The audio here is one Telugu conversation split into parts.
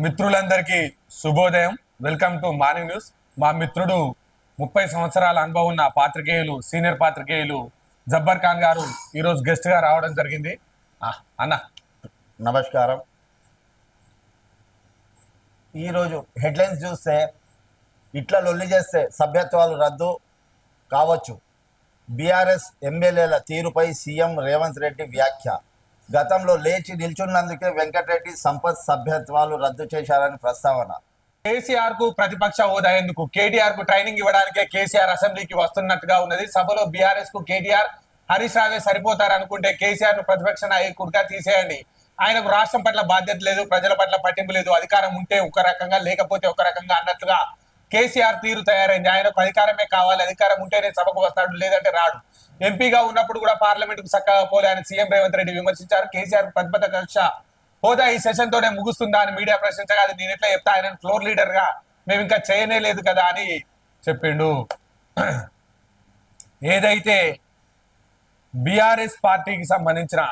మిత్రులందరికీ శుభోదయం. Welcome to morning news. మా మిత్రుడు 30 సంవత్సరాల అనుభవం ఉన్న పాత్రికేయులు సీనియర్ పాత్రికేయులు జబ్బర్ ఖాన్ గారు ఈరోజు గెస్ట్ గా రావడం జరిగింది. అన్న నమస్కారం. ఈరోజు హెడ్లైన్స్ చూస్తే ఇట్లా లొల్లి చేస్తే సభ్యత్వాలు రద్దు కావచ్చు. బీఆర్ఎస్ ఎమ్మెల్యేల తీరుపై సీఎం రేవంత్ రెడ్డి వ్యాఖ్య. గతంలో లేచి నిల్చున్నందుకే వెంకటరెడ్డి సంపత్ సభ్యత్వాలు రద్దు చేశారని ప్రస్తావన. కేసీఆర్ కు ప్రతిపక్ష హోదా ఎందుకు? కేటీఆర్ కు ట్రైనింగ్ ఇవ్వడానికే కేసీఆర్ అసెంబ్లీకి వస్తున్నట్టుగా ఉన్నది. సభలో బీఆర్ఎస్ కు కేటీఆర్ హరీష్ రావే సరిపోతారు అనుకుంటే కేసీఆర్ ను ప్రతిపక్ష నాయకుడిగా తీసేయండి. ఆయనకు రాష్ట్రం పట్ల బాధ్యత లేదు, ప్రజల పట్ల పట్టింపు లేదు. అధికారం ఉంటే ఒక రకంగా, లేకపోతే ఒక రకంగా అన్నట్లుగా కేసీఆర్ తీరు తయారైంది. ఆయనకు అధికారమే కావాలి, అధికారం ఉంటేనే సభకు వస్తాడు, లేదంటే రాడు. ఎంపీగా ఉన్నప్పుడు కూడా పార్లమెంట్ కు చక్కగా పోలే అని సీఎం రేవంత్ రెడ్డి విమర్శించారు. కేసీఆర్ ప్రతిపక్ష హోదా ఈ సెషన్ తోనే ముగుస్తుందా అని మీడియా ప్రశ్నించగా అది నేను ఎట్లా చెప్తా, ఆయన ఫ్లోర్ లీడర్ గా మేము ఇంకా చేయనే లేదు కదా అని చెప్పిండు. ఏదైతే బీఆర్ఎస్ పార్టీకి సంబంధించిన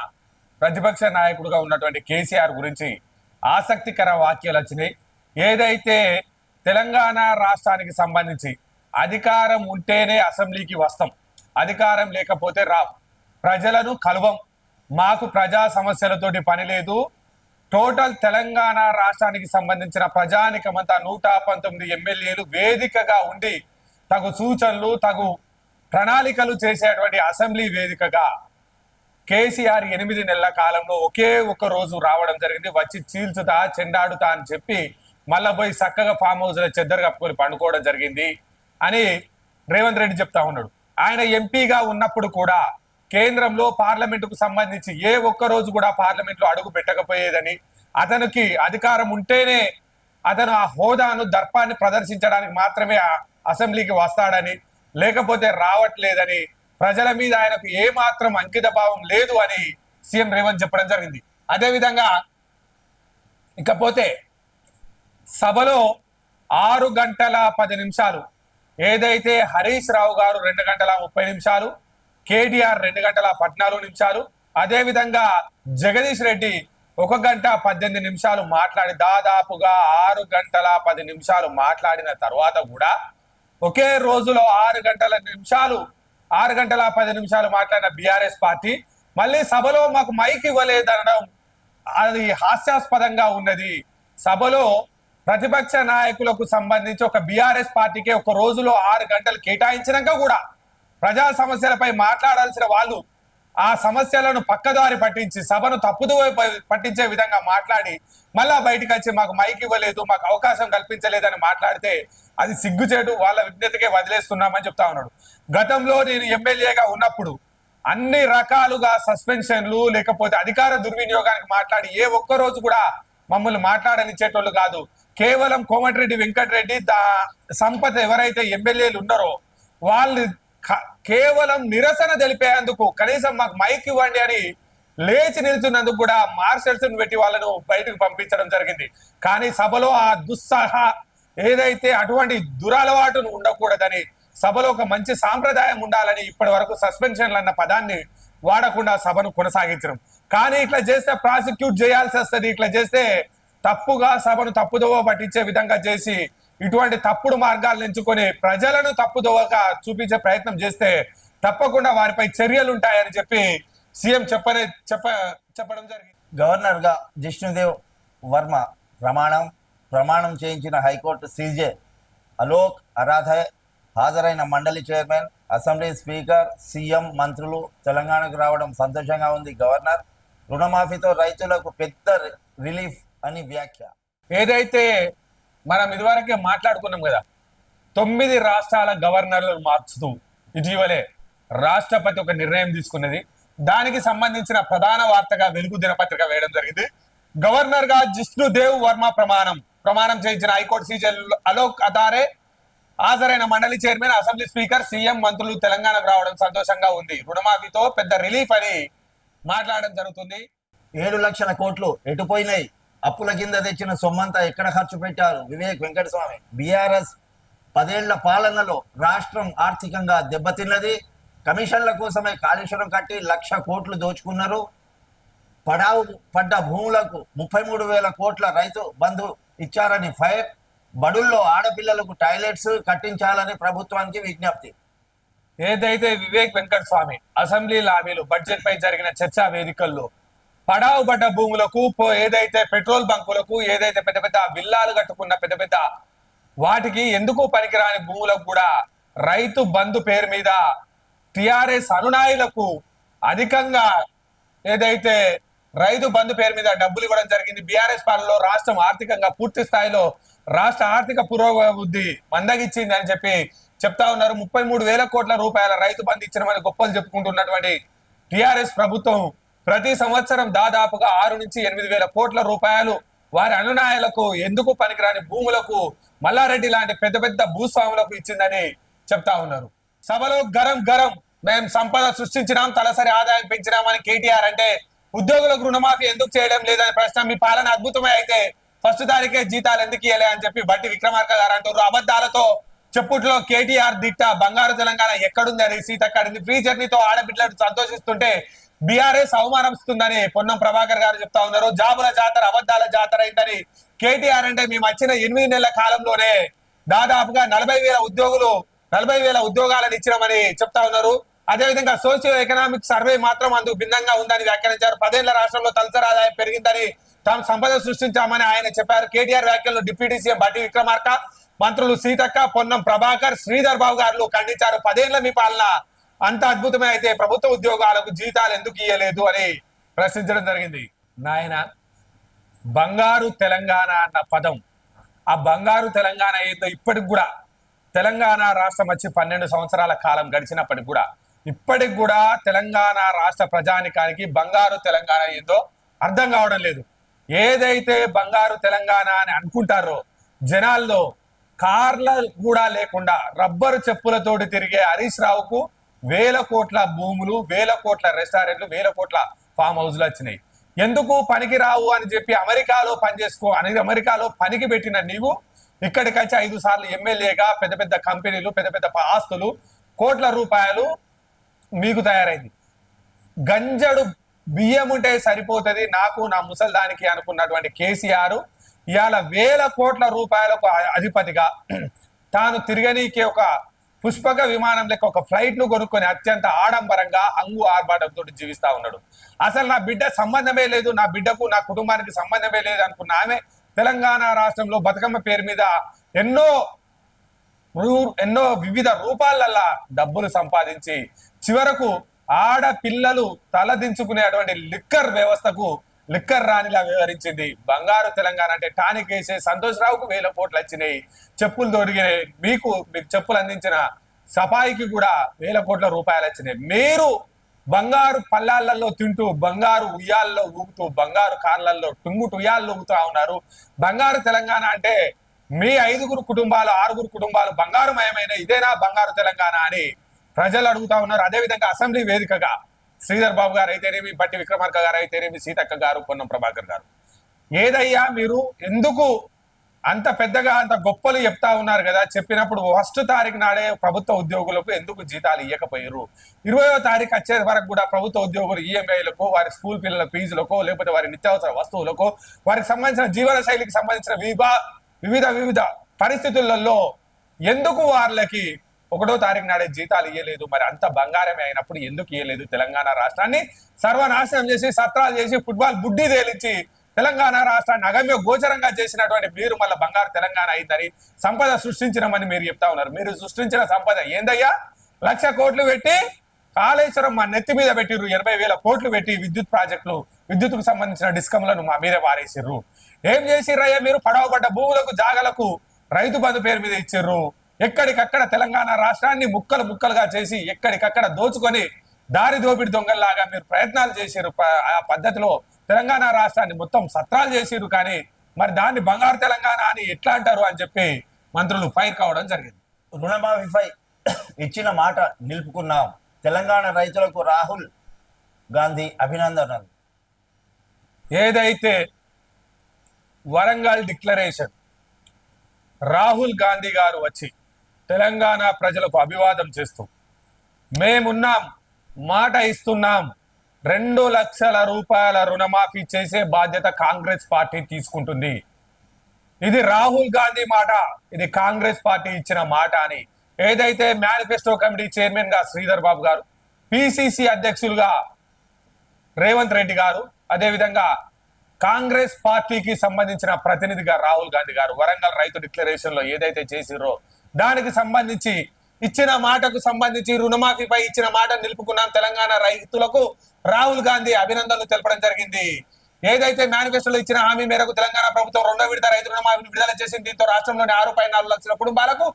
ప్రతిపక్ష నాయకుడుగా ఉన్నటువంటి కేసీఆర్ గురించి ఆసక్తికర వ్యాఖ్యలు వచ్చినాయి. ఏదైతే తెలంగాణ రాష్ట్రానికి సంబంధించి అధికారం ఉంటేనే అసెంబ్లీకి వస్తాం, అధికారం లేకపోతే రా, ప్రజలను కలువం, మాకు ప్రజా సమస్యలతోటి పని లేదు, టోటల్ తెలంగాణ రాష్ట్రానికి సంబంధించిన ప్రజానికమంతా 119 ఎమ్మెల్యేలు వేదికగా ఉండి తగు సూచనలు, తగు ప్రణాళికలు చేసేటువంటి అసెంబ్లీ వేదికగా కేసీఆర్ 8 నెలల కాలంలో ఒకే ఒక రోజు రావడం జరిగింది. వచ్చి చీల్చుతా, చెండాడుతా అని చెప్పి మళ్ళా పోయి చక్కగా ఫామ్ హౌస్ లో చెద్దరు కప్పుకొని పండుకోవడం జరిగింది అని రేవంత్ రెడ్డి చెప్తా ఉన్నాడు. ఆయన ఎంపీగా ఉన్నప్పుడు కూడా కేంద్రంలో పార్లమెంటుకు సంబంధించి ఏ ఒక్క రోజు కూడా పార్లమెంట్ లో అడుగు పెట్టకపోయేదని, అతనికి అధికారం ఉంటేనే అతను ఆ హోదాను, దర్పాన్ని ప్రదర్శించడానికి మాత్రమే అసెంబ్లీకి వస్తాడని, లేకపోతే రావట్లేదని, ప్రజల మీద ఆయనకు ఏ మాత్రం అంకిత భావం లేదు అని సీఎం రేవంత్ చెప్పడం జరిగింది. అదేవిధంగా ఇకపోతే సభలో 6 గంటల 10 నిమిషాలు ఏదైతే హరీష్ రావు గారు 2 గంటల 30 నిమిషాలు, కేటీఆర్ 2 గంటల 14 నిమిషాలు, అదేవిధంగా జగదీష్ రెడ్డి 1 గంట 18 నిమిషాలు మాట్లాడి దాదాపుగా 6 గంటల 10 నిమిషాలు మాట్లాడిన తర్వాత కూడా ఒకే రోజులో 6 గంటల 10 నిమిషాలు మాట్లాడిన బీఆర్ఎస్ పార్టీ మళ్ళీ సభలో మాకు మైక్ ఇవ్వలేదనడం అది హాస్యాస్పదంగా ఉన్నది. సభలో ప్రతిపక్ష నాయకులకు సంబంధించి ఒక బీఆర్ఎస్ పార్టీకి ఒక రోజులో 6 గంటలు కేటాయించినాక కూడా ప్రజా సమస్యలపై మాట్లాడాల్సిన వాళ్ళు ఆ సమస్యలను పక్కదారి పట్టించి సభను తప్పుదో పట్టించే విధంగా మాట్లాడి మళ్ళా బయటకు వచ్చి మాకు మైక్ ఇవ్వలేదు, మాకు అవకాశం కల్పించలేదని మాట్లాడితే అది సిగ్గుచేటు, వాళ్ళ విజ్ఞతకే వదిలేస్తున్నామని చెప్తా ఉన్నాడు. గతంలో నేను ఎమ్మెల్యేగా ఉన్నప్పుడు అన్ని రకాలుగా సస్పెన్షన్లు, లేకపోతే అధికార దుర్వినియోగానికి మాట్లాడి ఏ ఒక్క రోజు కూడా మమ్మల్ని మాట్లాడనిచ్చేటోళ్ళు కాదు. కేవలం కోమటిరెడ్డి వెంకటరెడ్డి, సంపత్ ఎవరైతే ఎమ్మెల్యేలు ఉన్నారో వాళ్ళు కేవలం నిరసన తెలిపేందుకు కనీసం మాకు మైక్ ఇవ్వండి అని లేచి నిల్చున్నందుకు కూడా మార్షల్స్ పెట్టి వాళ్ళను బయటకు పంపించడం జరిగింది. కానీ సభలో ఆ ఏదైతే అటువంటి దురలవాటును ఉండకూడదని, సభలో ఒక మంచి సాంప్రదాయం ఉండాలని ఇప్పటి వరకు సస్పెన్షన్లు అన్న పదాన్ని వాడకుండా సభను కొనసాగించడం. కానీ ఇట్లా చేస్తే ప్రాసిక్యూట్ చేయాల్సి వస్తుంది. ఇట్లా చేస్తే తప్పుగా సభను తప్పుదోవ పట్టించే విధంగా చేసి ఇటువంటి తప్పుడు మార్గాలను ఎంచుకొని ప్రజలను తప్పుదోవగా చూపించే ప్రయత్నం చేస్తే తప్పకుండా వారిపై చర్యలు ఉంటాయని చెప్పి సీఎం చెప్పడం జరిగింది. గవర్నర్ గా జిష్ణుదేవ్ వర్మ ప్రమాణం చేయించిన హైకోర్టు సీజే అలోక్ అరాధే, హాజరైన మండలి చైర్మన్, అసెంబ్లీ స్పీకర్, సీఎం, మంత్రులు తెలంగాణకు రావడం సంతోషంగా ఉంది. గవర్నర్ రుణమాఫీతో రైతులకు పెద్ద రిలీఫ్ అని వ్యాఖ్య. ఏదైతే మనం ఇదివరకే మాట్లాడుకున్నాం కదా, 9 రాష్ట్రాల గవర్నర్లను మార్చుతూ ఇటీవలే రాష్ట్రపతి ఒక నిర్ణయం తీసుకున్నది. దానికి సంబంధించిన ప్రధాన వార్తగా వెలుగు దినపత్రిక వేయడం జరిగింది. గవర్నర్ గా జిష్ణుదేవ్ వర్మ ప్రమాణం చేయించిన హైకోర్టు సీజే అలోక్ అదారే, హాజరైన మండలి చైర్మన్, అసెంబ్లీ స్పీకర్, సీఎం, మంత్రులు తెలంగాణకు రావడం సంతోషంగా ఉంది. రుణమాఫీతో పెద్ద రిలీఫ్ అని మాట్లాడడం జరుగుతుంది. 7 లక్షల కోట్లు ఎటుపోయినాయి? అప్పుల కింద తెచ్చిన సొమ్మంతా ఎక్కడ ఖర్చు పెట్టారు? వివేక్ వెంకటస్వామి. బీఆర్ఎస్ 10 ఏళ్ల పాలనలో రాష్ట్రం ఆర్థికంగా దెబ్బతిన్నది. కమిషన్ల కోసమే కాళేశ్వరం కట్టి 1,00,000 కోట్లు దోచుకున్నారు. పడావు పడ్డ భూములకు 33,000 కోట్ల రైతు బంధు ఇచ్చారని ఫైర్. బడుల్లో ఆడపిల్లలకు టాయిలెట్స్ కట్టించాలని ప్రభుత్వానికి విజ్ఞప్తి. ఏదైతే వివేక్ వెంకట స్వామి అసెంబ్లీ లాబీలు బడ్జెట్ పై జరిగిన చర్చా వేదికల్లో పడావు పడ్డ భూములకు ఏదైతే పెట్రోల్ బంకులకు ఏదైతే పెద్ద పెద్ద విల్లాలు కట్టుకున్న పెద్ద పెద్ద వాటికి ఎందుకు పనికిరాని భూములకు కూడా రైతు బంధు పేరు మీద టిఆర్ఎస్ అనునాయులకు అధికంగా ఏదైతే రైతు బంధు పేరు మీద డబ్బులు ఇవ్వడం జరిగింది. బీఆర్ఎస్ పాలనలో రాష్ట్రం ఆర్థికంగా పూర్తి స్థాయిలో రాష్ట్ర ఆర్థిక పురోగతి మందగిచ్చింది అని చెప్పి చెప్తా ఉన్నారు. 33,000 కోట్ల రూపాయల రైతు బంధు ఇచ్చినమని గొప్పలు చెప్పుకుంటున్నటువంటి టిఆర్ఎస్ ప్రభుత్వం ప్రతి సంవత్సరం దాదాపుగా 6 నుంచి 8,000 కోట్ల రూపాయలు వారి అనునాయులకు ఎందుకు పనికిరాని భూములకు మల్లారెడ్డి లాంటి పెద్ద పెద్ద భూస్వాములకు ఇచ్చిందని చెప్తా ఉన్నారు. సభలో గరం గరం మేము సంపద సృష్టించినాం, తలసరి ఆదాయం పెంచినామని కేటీఆర్ అంటే ఉద్యోగులకు రుణమాఫీ ఎందుకు చేయడం లేదని ప్రశ్న. మీ పాలన అద్భుతమే అయితే ఫస్ట్ తారీఖే జీతాలు ఎందుకు ఇవ్వలే అని చెప్పి బట్టి విక్రమార్క గారు అంటారు. అబద్ధాలతో చెప్పుట్లో కేటీఆర్ దిట్ట బంగారు తెలంగాణ ఎక్కడుంది అని సీతక్కడింది. ఫ్రీ జర్నీతో ఆడబిడ్డలు సంతోషిస్తుంటే బీఆర్ఎస్ అవమానిస్తుందని పొన్నం ప్రభాకర్ గారు చెప్తా ఉన్నారు. జాబుల జాతర అబద్ధాల జాతర అయిందని కేటీఆర్ అంటే మేము వచ్చిన 8 నెలల కాలంలోనే దాదాపుగా 40,000 ఉద్యోగాలను ఇచ్చినామని చెప్తా ఉన్నారు. అదేవిధంగా సోషియో ఎకనామిక్ సర్వే మాత్రం అందుకు భిన్నంగా ఉందని వ్యాఖ్యానించారు. 10 ఏళ్ల రాష్ట్రంలో తలసరి ఆదాయం పెరిగిందని తాము సంపద సృష్టించామని ఆయన చెప్పారు. కేటీఆర్ వ్యాఖ్యలను డిప్యూటీ సీఎం బట్టి విక్రమార్క, మంత్రులు సీతక్క, పొన్నం ప్రభాకర్, శ్రీధర్ బాబు గారు ఖండించారు. 10 ఏళ్ల మీ పాలన అంత అద్భుతమే అయితే ప్రభుత్వ ఉద్యోగాలకు జీతాలు ఎందుకు ఇయ్యలేదు అని ప్రశ్నించడం జరిగింది. నాయన బంగారు తెలంగాణ అన్న పదం, ఆ బంగారు తెలంగాణ ఏదో ఇప్పటికి కూడా తెలంగాణ రాష్ట్రం వచ్చి 12 సంవత్సరాల కాలం గడిచినప్పటికి కూడా ఇప్పటికి కూడా తెలంగాణ రాష్ట్ర ప్రజానికానికి బంగారు తెలంగాణ ఏదో అర్థం కావడం లేదు. ఏదైతే బంగారు తెలంగాణ అని అనుకుంటారో జనాల్లో కార్ల కూడా లేకుండా రబ్బరు చెప్పులతోటి తిరిగే హరీష్ రావుకు 1,000 కోట్ల భూములు, 1,000 కోట్ల రెస్టారెంట్లు, 1,000 కోట్ల ఫామ్ హౌస్లు వచ్చినాయి. ఎందుకు పనికి రావు అని చెప్పి అమెరికాలో పనిచేసుకో అని అమెరికాలో పనికి పెట్టిన నీవు ఇక్కడికి వచ్చి 5 సార్లు ఎమ్మెల్యేగా పెద్ద పెద్ద కంపెనీలు, పెద్ద పెద్ద ఆస్తులు, కోట్ల రూపాయలు మీకు తయారైంది. గంజడు బియ్యం ఉంటే సరిపోతుంది నాకు నా ముసల్దానికి అనుకున్నటువంటి కేసీఆర్ ఇవాళ 1,000 కోట్ల రూపాయలకు అధిపతిగా తాను తిరగనీకి ఒక పుష్పక విమానం లెక్క ఒక ఫ్లైట్ ను కొనుక్కొని అత్యంత ఆడంబరంగా హంగు ఆర్భాటంతో జీవిస్తా ఉన్నాడు. అసలు నా బిడ్డ సంబంధమే లేదు, నా బిడ్డకు నా కుటుంబానికి సంబంధమే లేదు అనుకున్న ఆమె తెలంగాణ రాష్ట్రంలో బతుకమ్మ పేరు మీద ఎన్నో వివిధ రూపాలల్లా డబ్బులు సంపాదించి చివరకు ఆడపిల్లలు తలదించుకునేటువంటి లిక్కర్ వ్యవస్థకు లిక్కర్ రాణిలా వ్యవహరించింది. బంగారు తెలంగాణ అంటే టానిక్ వేసే సంతోష్ రావుకు 1,000 కోట్లు వచ్చినాయి. చెప్పులు తొడిగినాయి, మీకు చెప్పులు అందించిన సఫాయికి కూడా 1,000 కోట్ల రూపాయలు వచ్చినాయి. మీరు బంగారు పల్లాలలో తింటూ, బంగారు ఉయ్యాల్లో ఊగుతూ, బంగారు కార్లలో టుంగుటు ఉయ్యాల్లో ఊగుతూ ఉన్నారు. బంగారు తెలంగాణ అంటే మీ 5 కుటుంబాలు 6 కుటుంబాలు బంగారుమయమైన ఇదేనా బంగారు తెలంగాణ అని ప్రజలు అడుగుతా ఉన్నారు. అదేవిధంగా అసెంబ్లీ వేదికగా శ్రీధర్ బాబు గారు అయితేనేమి, బట్టి విక్రమార్క గారు అయితేనేమి, సీతక్క గారు, పొన్నం ప్రభాకర్ గారు ఏదయ్యా మీరు ఎందుకు అంత పెద్దగా అంత గొప్పలు చెప్తా ఉన్నారు కదా, చెప్పినప్పుడు 1వ తారీఖు నాడే ప్రభుత్వ ఉద్యోగులకు ఎందుకు జీతాలు ఇవ్వకపోయారు? 20వ తారీఖు వచ్చే వరకు కూడా ప్రభుత్వ ఉద్యోగులు ఈఎంఐలకు, వారి స్కూల్ పిల్లల ఫీజులకో, లేకపోతే వారి నిత్యావసర వస్తువులకో, వారికి సంబంధించిన జీవన శైలికి సంబంధించిన వివిధ పరిస్థితులలో ఎందుకు వాళ్ళకి 1వ తారీఖు నాడే జీతాలు ఇవ్వలేదు? మరి అంత బంగారమే అయినప్పుడు ఎందుకు ఇవ్వలేదు? తెలంగాణ రాష్ట్రాన్ని సర్వనాశనం చేసి, సత్రాలు చేసి, ఫుట్బాల్ బుడ్డి తేలించి తెలంగాణ రాష్ట్రాన్ని అగమ్య గోచరంగా చేసినటువంటి మీరు మళ్ళీ బంగారు తెలంగాణ అయిందని సంపద సృష్టించినామని మీరు చెప్తా ఉన్నారు. మీరు సృష్టించిన సంపద ఏందయ్యా? 1,00,000 కోట్లు పెట్టి కాళేశ్వరం మా నెత్తి మీద పెట్టిర్రు. 80,000 కోట్లు పెట్టి విద్యుత్ ప్రాజెక్టులు, విద్యుత్కు సంబంధించిన డిస్కంలను మా మీదే వారేసిర్రు. ఏం చేసిర్రయ్యా మీరు? పడవబడ్డ భూములకు, జాగలకు రైతు బంధు పేరు మీద ఇచ్చిర్రు. ఎక్కడికక్కడ తెలంగాణ రాష్ట్రాన్ని ముక్కలు ముక్కలుగా చేసి ఎక్కడికక్కడ దోచుకొని దారి దోపిడి దొంగల్లాగా మీరు ప్రయత్నాలు చేసిరు. ఆ పద్ధతిలో తెలంగాణ రాష్ట్రాన్ని మొత్తం సత్రాలు చేసిరు. కానీ మరి దాన్ని బంగారు తెలంగాణ అని ఎట్లా అంటారు అని చెప్పి మంత్రులు ఫైర్ కావడం జరిగింది. రుణమాఫీపై ఇచ్చిన మాట నిలుపుకున్నాం. తెలంగాణ రైతులకు రాహుల్ గాంధీ అభినందనలు. ఏదైతే వరంగల్ డిక్లరేషన్ రాహుల్ గాంధీ గారు వచ్చి తెలంగాణ ప్రజలకు అభివాదం చేస్తూ మేమున్నాం, మాట ఇస్తున్నాం, 2 లక్షల రూపాయల రుణమాఫీ చేసే బాధ్యత కాంగ్రెస్ పార్టీ తీసుకుంటుంది. ఇది రాహుల్ గాంధీ మాట, ఇది కాంగ్రెస్ పార్టీ ఇచ్చిన మాట అని ఏదైతే మేనిఫెస్టో కమిటీ చైర్మన్ గా శ్రీధర్ బాబు గారు, పిసిసి అధ్యక్షులుగా రేవంత్ రెడ్డి గారు, అదేవిధంగా కాంగ్రెస్ పార్టీకి సంబంధించిన ప్రతినిధిగా రాహుల్ గాంధీ గారు వరంగల్ రైతు డిక్లరేషన్ లో ఏదైతే చేసిరో దానికి సంబంధించి ఇచ్చిన మాటకు సంబంధించి రుణమాఫీపై ఇచ్చిన మాట నిలుపుకున్నాం తెలంగాణ రైతులకు రాహుల్ గాంధీ అభినందనలు తెలపడం జరిగింది. ఏదైతే మేనిఫెస్టోలో ఇచ్చిన హామీ మేరకు తెలంగాణ ప్రభుత్వం 2వ విడత రైతు రుణమాఫీని విడుదల చేసింది. దీంతో రాష్ట్రంలోని 6.4 లక్షల కుటుంబాలకు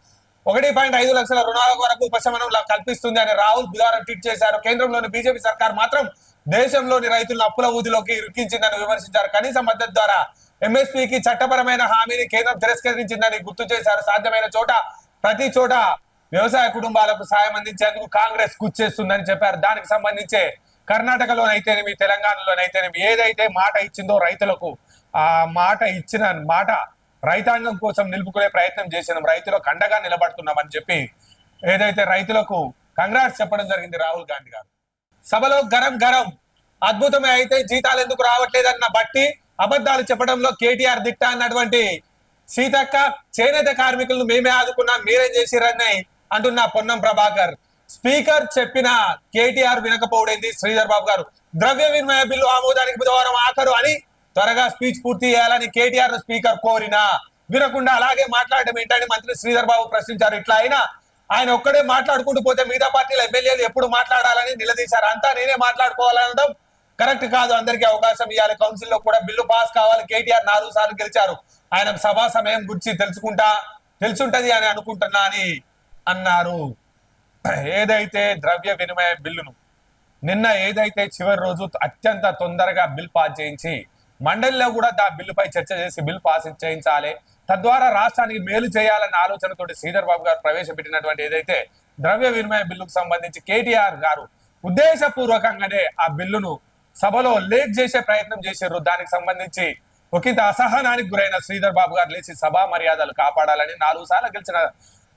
1.5 లక్షల రుణాల వరకు ఉపశమనం కల్పిస్తుంది అని రాహుల్ బుధవారం ట్వీట్ చేశారు. కేంద్రంలోని బీజేపీ సర్కార్ మాత్రం దేశంలోని రైతులను అప్పుల ఊదిలోకి ఇరికించిందని విమర్శించారు. కనీస మద్దతు ద్వారా ఎంఎస్పీకి చట్టపరమైన హామీని కేంద్రం తిరస్కరించిందని గుర్తు చేశారు. సాధ్యమైన చోట ప్రతి చోట వ్యవసాయ కుటుంబాలకు సాయం అందించేందుకు కాంగ్రెస్ కృషి చేస్తుందని చెప్పారు. దానికి సంబంధించే కర్ణాటకలోనైతేనేమి తెలంగాణలోనైతేనేమి ఏదైతే మాట ఇచ్చిందో రైతులకు ఆ మాట ఇచ్చిన మాట రైతాంగం కోసం నిలుపుకునే ప్రయత్నం చేసినాం, రైతులకు అండగా నిలబడుతున్నామని చెప్పి ఏదైతే రైతులకు కంగ్రాట్స్ చెప్పడం జరిగింది రాహుల్ గాంధీ గారు. సభలో గరం గరం అద్భుతమే, అయితే జీతాలు ఎందుకు రావట్లేదన్న బట్టి అబద్ధాలు చెప్పడంలో కేటీఆర్ దిట్ట అన్నటువంటి సీతక్క, చేనేత కార్మికులను మేమే ఆదుకున్నాం మీరేం చేసిరని అంటున్న పొన్నం ప్రభాకర్. స్పీకర్ చెప్పిన కేటీఆర్ వినకపోవడైంది శ్రీధర్ బాబు గారు. ద్రవ్య వినిమయ బిల్లు ఆమోదానికి బుధవారం ఆఖరు అని త్వరగా స్పీచ్ పూర్తి చేయాలని కేటీఆర్ ను స్పీకర్ కోరినా వినకుండా అలాగే మాట్లాడడం ఏంటని మంత్రి శ్రీధర్ బాబు ప్రశ్నించారు. ఇట్లా అయినా ఆయన ఒక్కడే మాట్లాడుకుంటూ పోతే మిగతా పార్టీల ఎమ్మెల్యేలు ఎప్పుడు మాట్లాడాలని నిలదీశారు. అంతా నేనే మాట్లాడుకోవాలనడం కరెక్ట్ కాదు, అందరికీ అవకాశం ఇవ్వాలి, కౌన్సిల్లో కూడా బిల్లు పాస్ కావాలి. కేటీఆర్ 4 సార్లు గెలిచారు, ఆయన సభా సమయం గురించి తెలుసుంటది అని అనుకుంటున్నా అని అన్నారు. ఏదైతే ద్రవ్య వినిమయ బిల్లును నిన్న ఏదైతే చివరి రోజు అత్యంత తొందరగా బిల్ పాస్ చేయించి మండలిలో కూడా బిల్లుపై చర్చ చేసి బిల్ పాస్ చేయించాలి, తద్వారా రాష్ట్రానికి మేలు చేయాలన్న ఆలోచనతోటి శ్రీధర్ బాబు గారు ప్రవేశపెట్టినటువంటి ఏదైతే ద్రవ్య వినిమయ బిల్లుకు సంబంధించి కేటీఆర్ గారు ఉద్దేశపూర్వకంగానే ఆ బిల్లును సభలో లేట్ చేసే ప్రయత్నం చేశారు. దానికి సంబంధించి ఒకంత అసహనానికి గురైన శ్రీధర్ బాబు గారు లేచి సభా మర్యాదలు కాపాడాలని 4 సార్లు గెలిచిన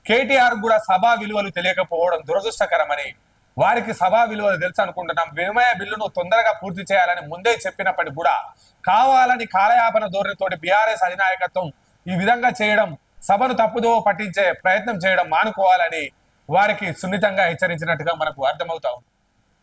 కేటీఆర్ కూడా సభా విలువలు తెలియకపోవడం దురదృష్టకరమని, వారికి సభా విలువలు తెలుసు అనుకుంటున్నాం, వినిమయ బిల్లును తొందరగా పూర్తి చేయాలని ముందే చెప్పినప్పటికీ కూడా కావాలని కాలయాపన ధోరణితోటి బీఆర్ఎస్ అధినాయకత్వం ఈ విధంగా చేయడం, సభను తప్పుదో పట్టించే ప్రయత్నం చేయడం మానుకోవాలని వారికి సున్నితంగా హెచ్చరించినట్టుగా మనకు అర్థమవుతాం.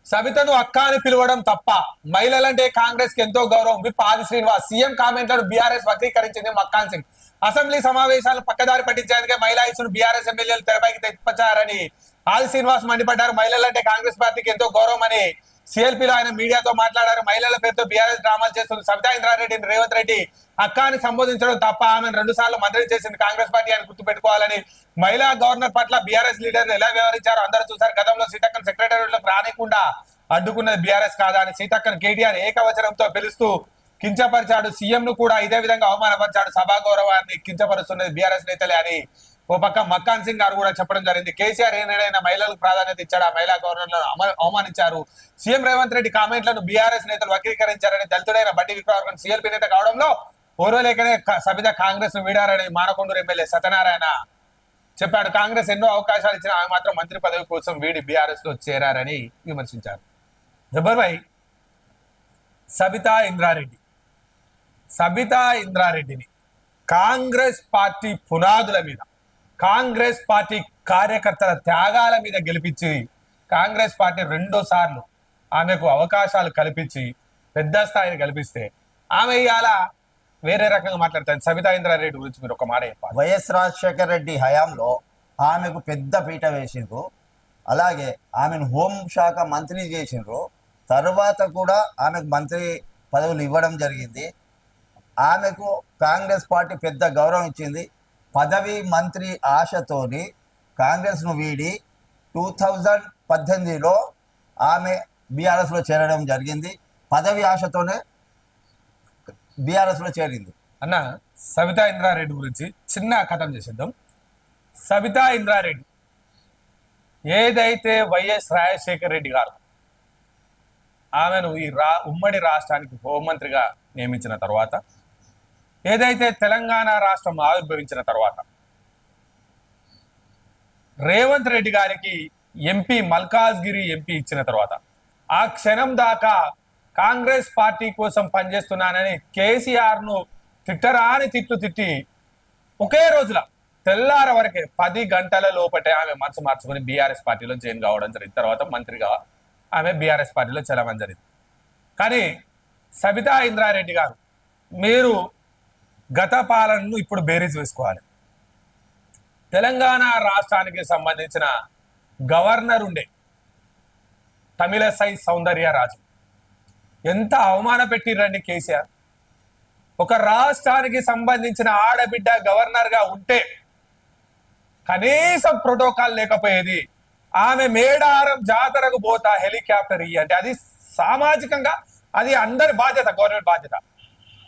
సవితను అక్క అని పిలవడం తప్ప, మహిళలంటే కాంగ్రెస్ కి ఎంతో గౌరవం. విప్ ఆది శ్రీనివాస్. సీఎం కామెంట్లను బీఆర్ఎస్ వక్రీకరించింది మక్కాన్ సింగ్. అసెంబ్లీ సమావేశాలను పక్కదారి పట్టించేందుకే మహిళా ఇష్యూను బీఆర్ఎస్ ఎమ్మెల్యేలు తెరపైకి తెచ్చారని ఆది శ్రీనివాస్ మండిపడ్డారు. మహిళలంటే కాంగ్రెస్ పార్టీకి ఎంతో గౌరవం అని సిఎల్పీలో ఆయన మీడియాతో మాట్లాడారు. మహిళల పేరుతో బీఆర్ఎస్ డ్రామాలు చేస్తుంది. సబితా ఇంద్రారెడ్డిని రేవంత్ రెడ్డి అక్క అని సంబోధించడం తప్ప, ఆమెను 2 సార్లు మంత్రి చేసింది కాంగ్రెస్ పార్టీ అని గుర్తుపెట్టుకోవాలని, మహిళా గవర్నర్ పట్ల బీఆర్ఎస్ లీడర్లు ఎలా వ్యవహరించారో అందరూ చూశారు. గతంలో సీతక్కను సెక్రటరీలకు రానికుండా అడ్డుకున్నది బీఆర్ఎస్ కాదా అని సీతక్కను కేటీఆర్ ఏకవచనంతో పిలుస్తూ కించపరిచాడు. సీఎం ను కూడా ఇదే విధంగా అవమానపరిచాడు. సభా గౌరవాన్ని కించపరుస్తున్నది బీఆర్ఎస్ నేతలే అని ఓ పక్క మక్కాన్ సింగ్ గారు కూడా చెప్పడం జరిగింది. కేసీఆర్ ఏనాడైనా మహిళలకు ప్రాధాన్యత ఇచ్చాడు, ఆ మహిళా గవర్నర్లను అవమానించారు. సీఎం రేవంత్ రెడ్డి కామెంట్లను బీఆర్ఎస్ నేతలు వక్రీకరించారని దళితుడైన బండి విక్రమార్క సీఎల్పీ నేత కావడంలో ఓర్వలేకనే సబిత కాంగ్రెస్ ను వీడారని మానకొండూరు ఎమ్మెల్యే సత్యనారాయణ చెప్పాడు. కాంగ్రెస్ ఎన్నో అవకాశాలు ఇచ్చిన ఆమె మాత్రం మంత్రి పదవి కోసం వీడి బీఆర్ఎస్ లో చేరారని విమర్శించారు. జబర్భాయ్, సబితా ఇంద్రారెడ్డిని కాంగ్రెస్ పార్టీ పునాదుల మీద, కాంగ్రెస్ పార్టీ కార్యకర్తల త్యాగాల మీద గెలిపించి కాంగ్రెస్ పార్టీ 2 సార్లు ఆమెకు అవకాశాలు కల్పించి పెద్ద స్థాయిని కల్పిస్తే ఆమె ఇవాళ వేరే రకంగా మాట్లాడతారు. సబితా ఇంద్రారెడ్డి గురించి మీరు ఒక మాట చెప్పాలి. వైఎస్ రాజశేఖర రెడ్డి హయాంలో ఆమెకు పెద్ద పీట వేసిండ్రు, అలాగే ఆమెను హోంశాఖ మంత్రి చేసిండ్రు. తర్వాత కూడా ఆమెకు మంత్రి పదవులు ఇవ్వడం జరిగింది. ఆమెకు కాంగ్రెస్ పార్టీ పెద్ద గౌరవం ఇచ్చింది. పదవి మంత్రి ఆశతోని కాంగ్రెస్ను వీడి 2018లో ఆమె బీఆర్ఎస్లో చేరడం జరిగింది. పదవి ఆశతోనే బీఆర్ఎస్లో చేరింది. అన్న, సబితా ఇంద్రారెడ్డి గురించి చిన్న కథం చేసేద్దాం. సబితా ఇంద్రారెడ్డి ఏదైతే వైఎస్ రాజశేఖర రెడ్డి గారు ఆమెను ఈ ఉమ్మడి రాష్ట్రానికి హోంమంత్రిగా నియమించిన తర్వాత, ఏదైతే తెలంగాణ రాష్ట్రం ఆవిర్భవించిన తర్వాత రేవంత్ రెడ్డి గారికి ఎంపీ మల్కాజ్గిరి ఎంపీ ఇచ్చిన తర్వాత ఆ క్షణం దాకా కాంగ్రెస్ పార్టీ కోసం పనిచేస్తున్నానని కేసీఆర్ ను తిట్టరాని తిట్లు తిట్టి ఒకే రోజుల తెల్లార వరకే 10 గంటల లోపటే ఆమె మనసు మార్చుకుని బీఆర్ఎస్ పార్టీలో జాయిన్ కావడం జరిగింది. తర్వాత మంత్రిగా ఆమె బీఆర్ఎస్ పార్టీలో చేరడం జరిగింది. కానీ సబితా ఇంద్రారెడ్డి గారు, మీరు గత పాలనను ఇప్పుడు బేరీజ్ వేసుకోవాలి. తెలంగాణ రాష్ట్రానికి సంబంధించిన గవర్నర్ ఉండే తమిళసై సౌందర్యరాజు ఎంత అవమాన పెట్టిరండి కేసీఆర్. ఒక రాష్ట్రానికి సంబంధించిన ఆడబిడ్డ గవర్నర్ గా ఉంటే కనీసం ప్రోటోకాల్ లేకపోయేది. ఆమె మేడారం జాతరకు పోతా హెలికాప్టర్ అంటే అది సామాజికంగా అది అందరి బాధ్యత, గవర్నమెంట్ బాధ్యత.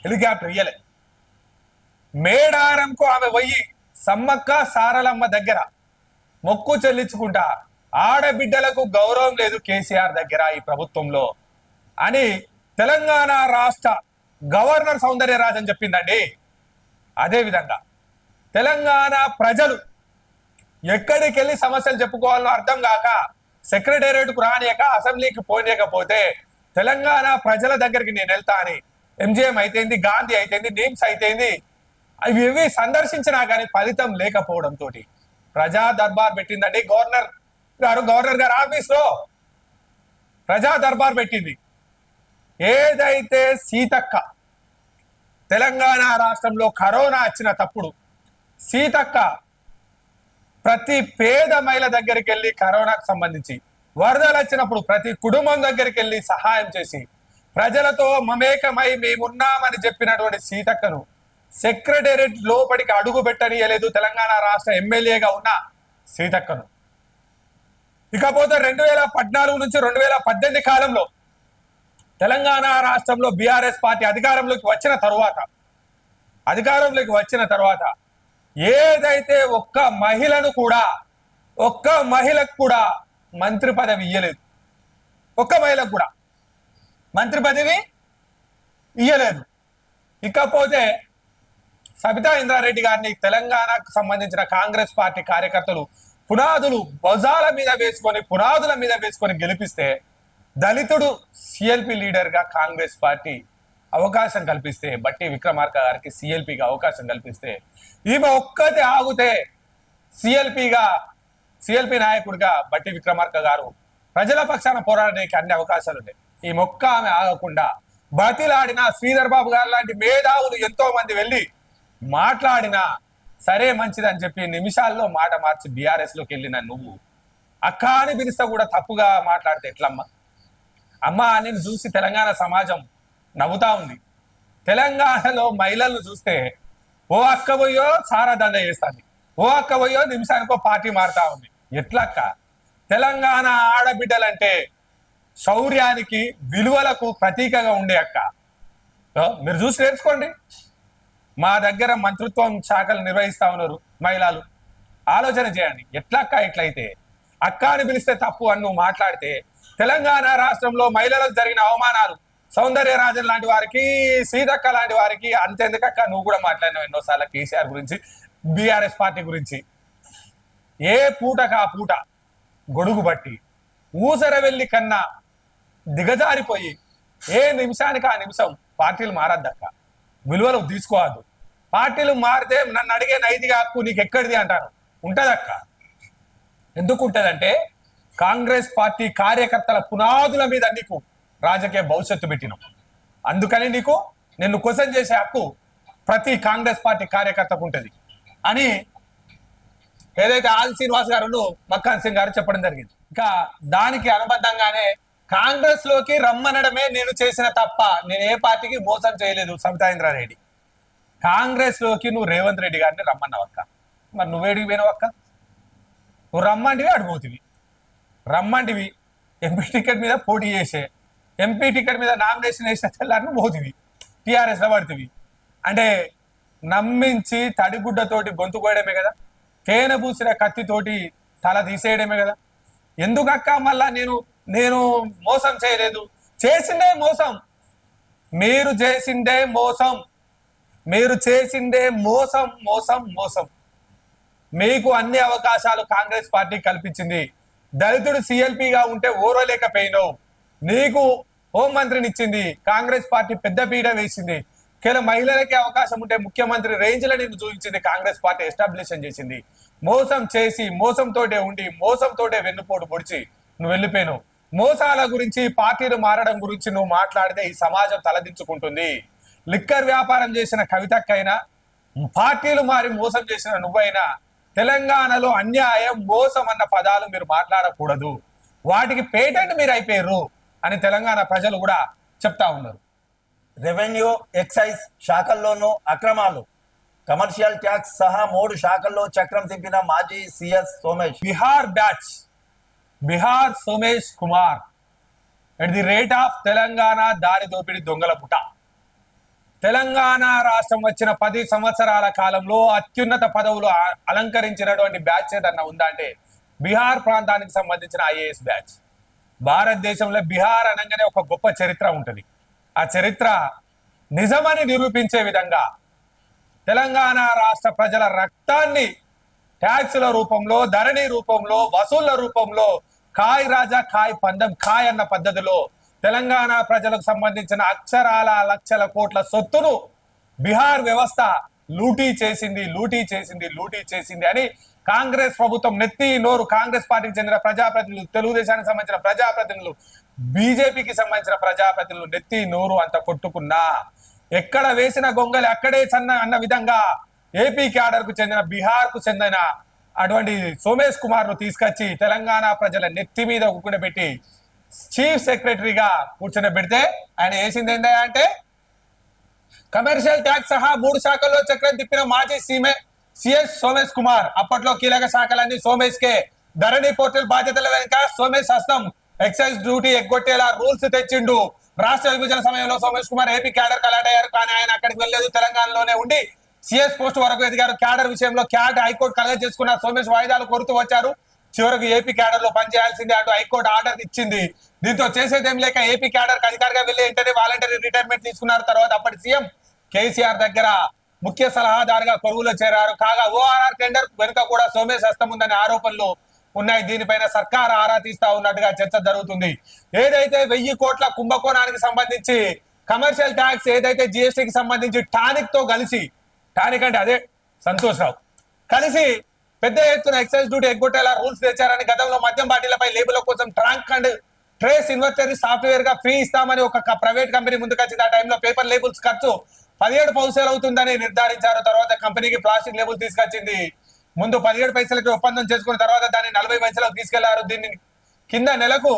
హెలికాప్టర్ ఇయ్యలే. మేడారంకు ఆమె పోయి సమ్మక్క సారలమ్మ దగ్గర మొక్కు చెల్లించుకుంటా ఆడబిడ్డలకు గౌరవం లేదు కేసీఆర్ దగ్గర ఈ ప్రభుత్వంలో అని తెలంగాణ రాష్ట్ర గవర్నర్ సౌందర్యరాజన్ చెప్పిందండి. అదేవిధంగా తెలంగాణ ప్రజలు ఎక్కడికి వెళ్ళి సమస్యలు చెప్పుకోవాలో అర్థం కాక సెక్రటేరియట్కు రానియక అసెంబ్లీకి పోనీయకపోతే తెలంగాణ ప్రజల దగ్గరికి నేను వెళ్తా అని ఎంజిఎం అయితేంది, గాంధీ అయితేంది, నీమ్స్ అయితేంది ఇవి సందర్శించినా కానీ ఫలితం లేకపోవడంతో ప్రజా దర్బార్ పెట్టిందండి గవర్నర్ గారు ఆఫీస్ లో ప్రజా దర్బార్ పెట్టింది. ఏదైతే సీతక్క తెలంగాణ రాష్ట్రంలో కరోనా వచ్చిన తప్పుడు సీతక్క ప్రతి పేద మహిళ దగ్గరికి వెళ్ళి కరోనాకు సంబంధించి వరదలు వచ్చినప్పుడు ప్రతి కుటుంబం దగ్గరికి వెళ్ళి సహాయం చేసి ప్రజలతో మమేకమై మేమున్నామని చెప్పినటువంటి సీతక్కను సెక్రటేరియట్ లోపలికి అడుగు పెట్టనియలేదు తెలంగాణ రాష్ట్ర ఎమ్మెల్యేగా ఉన్న సీతక్కను. ఇకపోతే 2014 నుంచి 2018 కాలంలో తెలంగాణ రాష్ట్రంలో బీఆర్ఎస్ పార్టీ అధికారంలోకి వచ్చిన తర్వాత ఏదైతే ఒక్క మహిళకు కూడా మంత్రి పదవి ఇయ్యలేదు. ఒక్క మహిళకు కూడా మంత్రి పదవి ఇయ్యలేదు. ఇకపోతే సబితా ఇంద్రారెడ్డి గారిని తెలంగాణకు సంబంధించిన కాంగ్రెస్ పార్టీ కార్యకర్తలు పునాదుల మీద వేసుకొని గెలిపిస్తే దళితుడు సిఎల్పి లీడర్ గా కాంగ్రెస్ పార్టీ అవకాశం కల్పిస్తే, బట్టి విక్రమార్క గారికి సిఎల్పిగా అవకాశం కల్పిస్తే ఈమె ఒక్కతే ఆగితే సిఎల్పి నాయకుడిగా బట్టి విక్రమార్క గారు ప్రజల పక్షాన పోరాడడానికి అన్ని అవకాశాలు ఉన్నాయి. ఈ మొక్క ఆమె ఆగకుండా బతిలాడిన శ్రీధర్ బాబు గారు లాంటి మేధావులు ఎంతో మంది వెళ్ళి మాట్లాడినా సరే మంచిదని చెప్పి నిమిషాల్లో మాట మార్చి బీఆర్ఎస్ లోకి వెళ్ళిన నువ్వు అక్క అని పిలిస్తే కూడా తప్పుగా మాట్లాడితే ఎట్లమ్మా? అమ్మా నేను చూసి తెలంగాణ సమాజం నవ్వుతా ఉంది. తెలంగాణలో మహిళలను చూస్తే ఓ అక్క పోయో సారా దండ చేస్తుంది, ఓ అక్క పోయో నిమిషానికో పార్టీ మారుతా ఉంది. ఎట్లక్క? తెలంగాణ ఆడబిడ్డలంటే శౌర్యానికి విలువలకు ప్రతీకగా ఉండే అక్క. మీరు చూసి నేర్చుకోండి. మా దగ్గర మంత్రిత్వం శాఖలు నిర్వహిస్తా ఉన్నారు మహిళలు, ఆలోచన చేయండి. ఎట్లక్క ఇట్లయితే అక్క అని పిలిస్తే తప్పు అని నువ్వు మాట్లాడితే తెలంగాణ రాష్ట్రంలో మహిళలకు జరిగిన అవమానాలు సౌందర్యరాజన్ లాంటి వారికి, సీతక్క లాంటి వారికి అంతెందుకక్క నువ్వు కూడా మాట్లాడినావు ఎన్నోసార్లు కేసీఆర్ గురించి, బీఆర్ఎస్ పార్టీ గురించి. ఏ పూటకు ఆ పూట గొడుగు బట్టి ఊసర వెళ్ళి కన్నా దిగజారిపోయి ఏ నిమిషానికి ఆ నిమిషం పార్టీలు మారద్దక్క, విలువలు తీసుకోవద్దు. పార్టీలు మారితే నన్ను అడిగే నైతిక హక్కు నీకు ఎక్కడిది అంటారు. ఉంటదక్క. ఎందుకు ఉంటదంటే కాంగ్రెస్ పార్టీ కార్యకర్తల పునాదుల మీద నీకు రాజకీయ భవిష్యత్తు పెట్టినాం. అందుకని నిన్ను క్వశ్చన్ చేసే హక్కు ప్రతి కాంగ్రెస్ పార్టీ కార్యకర్తకు ఉంటది అని ఏదైతే ఆల్ శ్రీనివాస్ గారు, మక్కాన్ సింగ్ గారు చెప్పడం జరిగింది. ఇంకా దానికి అనుబంధంగానే కాంగ్రెస్ లోకి రమ్మనడమే నేను చేసిన తప్ప, నేను ఏ పార్టీకి మోసం చేయలేదు సబితా ఇంద్రారెడ్డి. కాంగ్రెస్ లోకి నువ్వు రేవంత్ రెడ్డి గారిని రమ్మన్నావక్క. మరి నువ్వేడికి పోయినావక్క? నువ్వు రమ్మంటివి అడిపోతివి, రమ్మంటివి ఎంపీ టికెట్ మీద పోటీ చేసే, ఎంపీ టికెట్ మీద నామినేషన్ వేసిన తెల్లారిని పోతివి, టీఆర్ఎస్ లో పడుతుంది. అంటే నమ్మించి తడిగుడ్డతోటి గొంతు కోయడమే కదా, తేనె పూసిన కత్తితోటి తల తీసేయడమే కదా. ఎందుకక్క మళ్ళా నేను మోసం చేయలేదు? చేసిందే మోసం, మీరు చేసిందే మోసం, మీరు చేసిందే మోసం మోసం మోసం. మీకు అన్ని అవకాశాలు కాంగ్రెస్ పార్టీ కల్పించింది. దళితుడు సిఎల్పిగా ఉంటే ఓరలేకపోయినావు. నీకు హోంమంత్రిని ఇచ్చింది కాంగ్రెస్ పార్టీ, పెద్ద పీడ వేసింది. కేవలం మహిళలకే అవకాశం ఉంటే ముఖ్యమంత్రి రేంజ్ లో నిన్ను చూపించింది కాంగ్రెస్ పార్టీ ఎస్టాబ్లిషన్ చేసింది. మోసం చేసి మోసంతోటే ఉండి మోసంతోటే వెన్నుపోటు పొడిచి నువ్వు వెళ్ళిపోయినావు. మోసాల గురించి పార్టీలు మారడం గురించి నువ్వు మాట్లాడితే ఈ సమాజం తలదించుకుంటుంది. లిక్కర్ వ్యాపారం చేసిన కవితకైనా పార్టీలు మారి మోసం చేసిన నువ్వైనా తెలంగాణలో అన్యాయం మోసం అన్న పదాలు మీరు మాట్లాడకూడదు, వాటికి పేటెంట్ మీరు అయిపోయారు అని తెలంగాణ ప్రజలు కూడా చెప్తా ఉన్నారు. రెవెన్యూ, ఎక్సైజ్ శాఖల్లోనూ అక్రమాలు, కమర్షియల్ ట్యాక్స్ సహా 3 శాఖల్లో చక్రం తిప్పిన మాజీ CS Somesh. Bihar Somesh Kumar at the rate of Telangana దారి దోపిడి దొంగల పుట. తెలంగాణ రాష్ట్రం వచ్చిన 10 సంవత్సరాల కాలంలో అత్యున్నత పదవులు అలంకరించినటువంటి బ్యాచ్ ఏదన్నా ఉందా అంటే బీహార్ ప్రాంతానికి సంబంధించిన ఐఏఎస్ బ్యాచ్. భారతదేశంలో బీహార్ అనగానే ఒక గొప్ప చరిత్ర ఉంటుంది. ఆ చరిత్ర నిజమని నిరూపించే విధంగా తెలంగాణ రాష్ట్ర ప్రజల రక్తాన్ని ట్యాక్సుల రూపంలో, ధరణి రూపంలో, వసూళ్ల రూపంలో కాయ్ రాజా కాయ్ పందెం కాయ్ అన్న పద్ధతిలో తెలంగాణ ప్రజలకు సంబంధించిన అక్షరాల లక్షల కోట్ల సొత్తును బీహార్ వ్యవస్థ లూటీ చేసింది అని కాంగ్రెస్ ప్రభుత్వం నెత్తి నోరు, కాంగ్రెస్ పార్టీకి చెందిన ప్రజాప్రతినిధులు, తెలుగుదేశానికి సంబంధించిన ప్రజాప్రతినిధులు, బీజేపీకి సంబంధించిన ప్రజాప్రతినిధులు నెత్తి నోరు అంత కొట్టుకున్నా ఎక్కడ వేసిన గొంగలి అక్కడే చన్న అన్న విధంగా ఏపీ క్యాడర్ కు చెందిన, బీహార్ కు చెందిన అటువంటి సోమేష్ కుమార్ ను తీసుకొచ్చి తెలంగాణ ప్రజల నెత్తి మీద కూర్చోబెట్టి చీఫ్ సెక్రటరీగా కూర్చొని ఆయన వేసింది ఏంటంటే కమర్షియల్ ట్యాక్స్ సహా 3 శాఖల్లో చక్రం తిప్పిన మాజీ సిఎస్ సోమేష్ కుమార్. అప్పట్లో కీలక శాఖలన్నీ సోమేష్ కే. ధరణి పోర్టల్ బాధ్యతల వెనుక సోమేష్ హస్తం. ఎక్సైజ్ డ్యూటీ ఎగ్గొట్టేలా రూల్స్ తెచ్చిండు. రాష్ట్ర విభజన సమయంలో సోమేష్ కుమార్ ఏపీ క్యాడర్ కలాట్ అయ్యారు, కానీ ఆయన అక్కడికి వెళ్ళలేదు, తెలంగాణలోనే ఉండి సిఎస్ పోస్ట్ వరకు ఎదిగారు. క్యాడర్ విషయంలో హైకోర్టు కలగ చేసుకున్న సోమేష్ వాయిదాలు కోరుతూ వచ్చారు. చివరకు ఏపీ క్యాడర్ లో పనిచేయాల్సిందే అంటూ హైకోర్టు ఆర్డర్ ఇచ్చింది. దీంతో చేసేదేం లేక ఏపీ క్యాడర్ అధికారిగా వెళ్లి వెంటనే వాలంటరీ రిటైర్మెంట్ తీసుకున్నారు. తర్వాత అప్పటి సీఎం కేసీఆర్ దగ్గర ముఖ్య సలహాదారుగా కొలువులో చేరారు. కాగా ఓఆర్ఆర్ టెండర్ వెనుక కూడా సోమేష్ హస్తం ఉందనే ఆరోపణలు ఉన్నాయి. దీనిపైన సర్కార్ ఆరా తీస్తా ఉన్నట్టుగా చర్చ జరుగుతుంది. ఏదైతే 1000 కోట్ల కుంభకోణానికి సంబంధించి కమర్షియల్ ట్యాక్స్, ఏదైతే జిఎస్టీకి సంబంధించి టానిక్ తో కలిసి, టానిక్ అంటే అదే సంతోష్ రావు కలిసి పెద్ద ఎత్తున ఎక్సైజ్ డ్యూటీ ఎగ్గొట్టేలా రూల్స్ తెచ్చారని, గతంలో మద్యం బాటిలపై లేబుల కోసం trunk and trace inventory software గా ఫ్రీ ఇస్తామని ఒక ప్రైవేట్ కంపెనీ ముందుకొచ్చింది. ఆ టైంలో పేపర్ లేబుల్స్ ఖర్చు 17 పైసలు అవుతుందని నిర్ధారించారు. తర్వాత కంపెనీకి ప్లాస్టిక్ లేబుల్ తీసుకొచ్చింది. ముందు 17 పైసలకి ఒప్పందం చేసుకున్న తర్వాత దాన్ని 40 పైసలకు తీసుకెళ్లారు. దీన్ని కింద నెలకు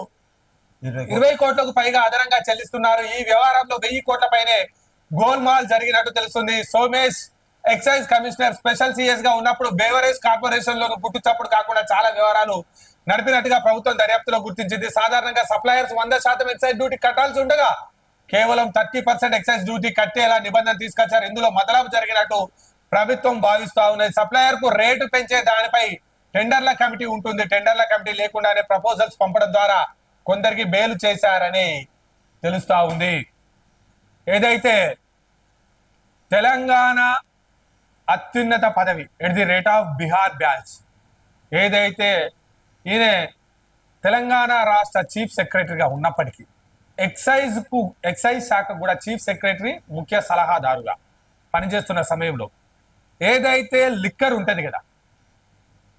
20 కోట్లకు పైగా అదనంగా చెల్లిస్తున్నారు. ఈ వ్యవహారంలో 1000 కోట్ల పైనే గోల్మాల్ జరిగినట్టు తెలుస్తుంది. Somesh excise commissioner special CS గా ఉన్నప్పుడు బేవరేజ్ కార్పొరేషన్ లో పుట్టు చప్పుడు కాకుండా చాలా వ్యవహారాలు నడిపినట్టుగా ప్రభుత్వం దర్యాప్తులో గుర్తించింది. సాధారణంగా సప్లయర్స్ 100% ఎక్సైజ్ డ్యూటీ కట్టాల్సి ఉండగా కేవలం 30% ఎక్సైజ్ డ్యూటీ కట్టేలా నిబంధన తీసుకొచ్చారు. ఇందులో మతలాభం జరిగినట్టు ప్రభుత్వం భావిస్తా ఉన్నది. సప్లయర్ కు రేటు పెంచే దానిపై టెండర్ల కమిటీ ఉంటుంది. టెండర్ల కమిటీ లేకుండానే ప్రపోజల్స్ పంపడం ద్వారా కొందరికి బెయిల్ చేశారని తెలుస్తా ఉంది. ఏదైతే తెలంగాణ అత్యున్నత పదవి at the rate of Bihar batch, ఏదైతే ఈయన తెలంగాణ రాష్ట్ర చీఫ్ సెక్రటరీగా ఉన్నప్పటికీ ఎక్సైజ్ శాఖ కూడా చీఫ్ సెక్రటరీ ముఖ్య సలహాదారుగా పనిచేస్తున్న సమయంలో ఏదైతే లిక్కర్ ఉంటుంది కదా,